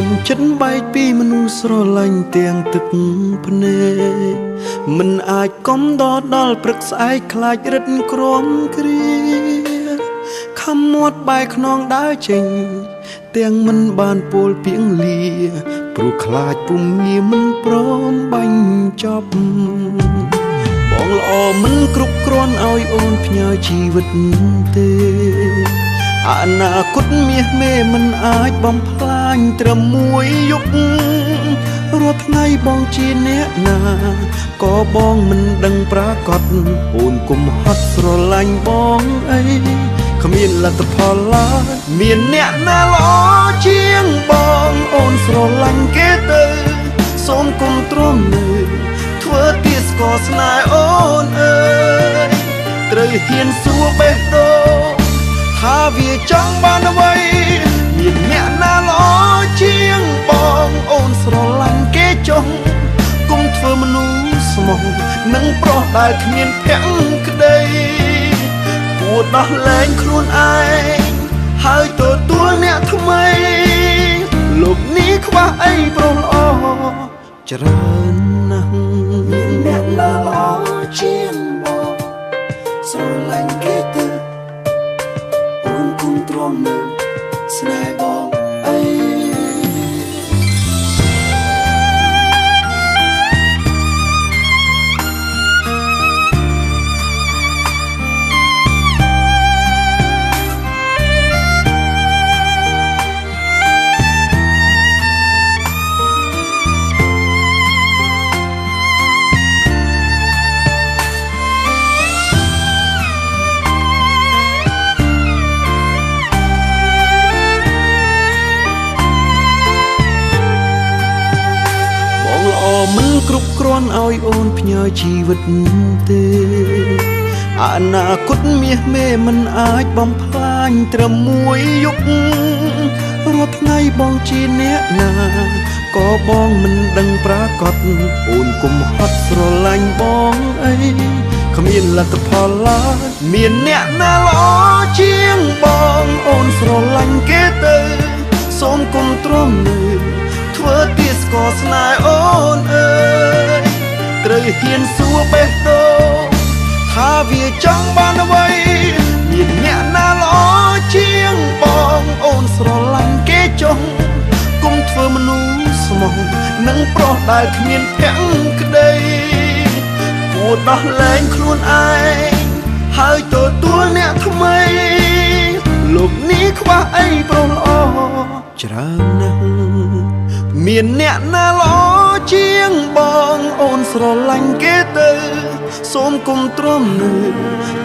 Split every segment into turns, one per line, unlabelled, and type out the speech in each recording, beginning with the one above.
มចិត្តបែកពីមនុស្សស្រឡាញ់ទាំងទឹកភ្នែកមិនអាចកុំដកដល់ព្រឹកស្អែកខ្លាចរឹតក្រំគ្រាខំមាត់បែកខ្នងដើរចេញទាំងមិនបានពោលពីងលាព្រោះខ្លាចពុំងាមិនព្រមបាញ់ចប់បងល្អមិនគ្រប់គ្រាន់ឲ្យអូនផ្ញើជីវិតទេអនាគតមាសមេមិនអាចបំផ្លាញត្រឹមមួយយប់រាល់ថ្ងៃបងជាអ្នកណាក៏បងមិនដឹងប្រាកដអូនគុំហត់ស្រឡាញ់បងអីគ្មានលទ្ធផលឡើយមានអ្នកណាល្អជាងបងអូនស្រឡាញ់គេទៅសូមគុំទ្រាំនៅធ្វើទាស្គាល់ស្នេហ៍អូនអើយត្រូវហ៊ានសួរបេះដូងថាវាចង់បានអ្វីមានអ្នកណាល្អជាងបងអូនស្រឡាញ់គេចុះគុំធ្វើមនុស្សស្មោះនឹងប្រុសដែលគ្មានភក្តីគួរដោះលែងខ្លួនឯងហើយទទួលអ្នកថ្មីលោកនេះខ្វះអីប្រុសល្អច្រើនណាស់មានអ្នកណាល្អជាងបងស្រឡាញ់គេទៅអូនគុំទ្រាំនៅស្នេហ៍បងអីមិនគ្រប់គ្រាន់ឲ្យអូនផ្ញើជីវិតទេអនាគតមាសមេមិនអាចបំផ្លាញត្រឹមមួយយប់រាល់ថ្ងៃបងជាអ្នកណាក៏បងមិនដឹងប្រាកដអូនគុំហត់ស្រឡាញ់បងអីគ្មានលទ្ធផលឡើយមានអ្នកណាល្អជាងបងអូនស្រឡាញ់គេទៅសូមគុំទ្រាំនៅធ្វើទាស្គាល់ស្នេហ៍អូនអើយត្រូវហ៊ានសួរបេះដូងថាវាចង់បានអ្វីមានអ្នកណាល្អជាងបងអូនស្រឡាញ់គេចុះគុំធ្វើមនុស្សស្មោះនឹងប្រុសដែលគ្មានភក្តីគួរដោះលែងខ្លួនឯងហើយទទួលអ្នកថ្មីលោកនេះខ្វះអីប្រុសល្អច្រើនណាស់មានអ្នកណាល្អជាងបងអូនស្រឡាញ់គេទៅសូមគុំទ្រាំនៅ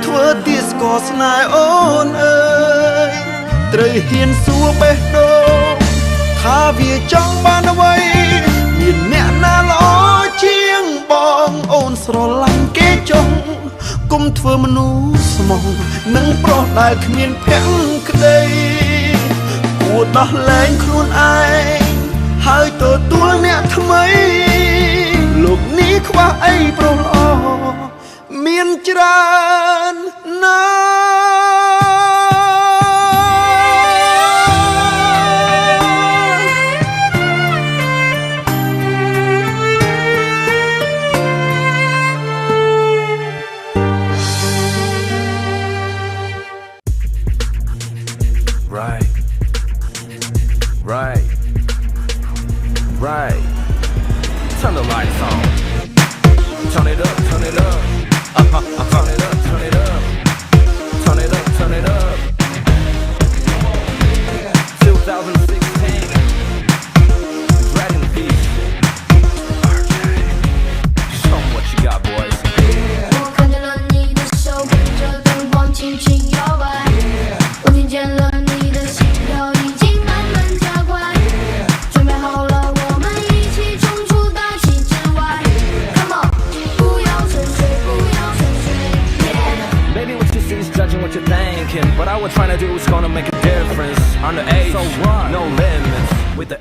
ធ្វើទាស្គាល់ស្នេហ៍អូនអើយត្រូវហ៊ានសួរបេះដូងថាវាចង់បានអ្វីមានអ្នកណាល្អជាងបងអូនស្រឡាញ់គេចុះគុំធ្វើមនុស្សស្មោះនឹងប្រុសដែលគ្មានភក្តីគួរដោះលែងខ្លួនឯងហើយទទួលអ្នកថ្មីលោកនេះខ្វះអីប្រុសល្អមានច្រើនណាស់
Right. Turn the lights on. Turn it up, turn it up. Turn it up, turn it up. Turn it up, turn it up. 2016. Dragon Beach. RJ. Show 'em what you got, boys.
我看见了你的手跟着灯光轻轻摇摆，我听见了你的心跳已经慢慢加快，准备好了。
Judging what you're thinking, what I was trying to do is gonna make a difference. On the age, so what? No limits with the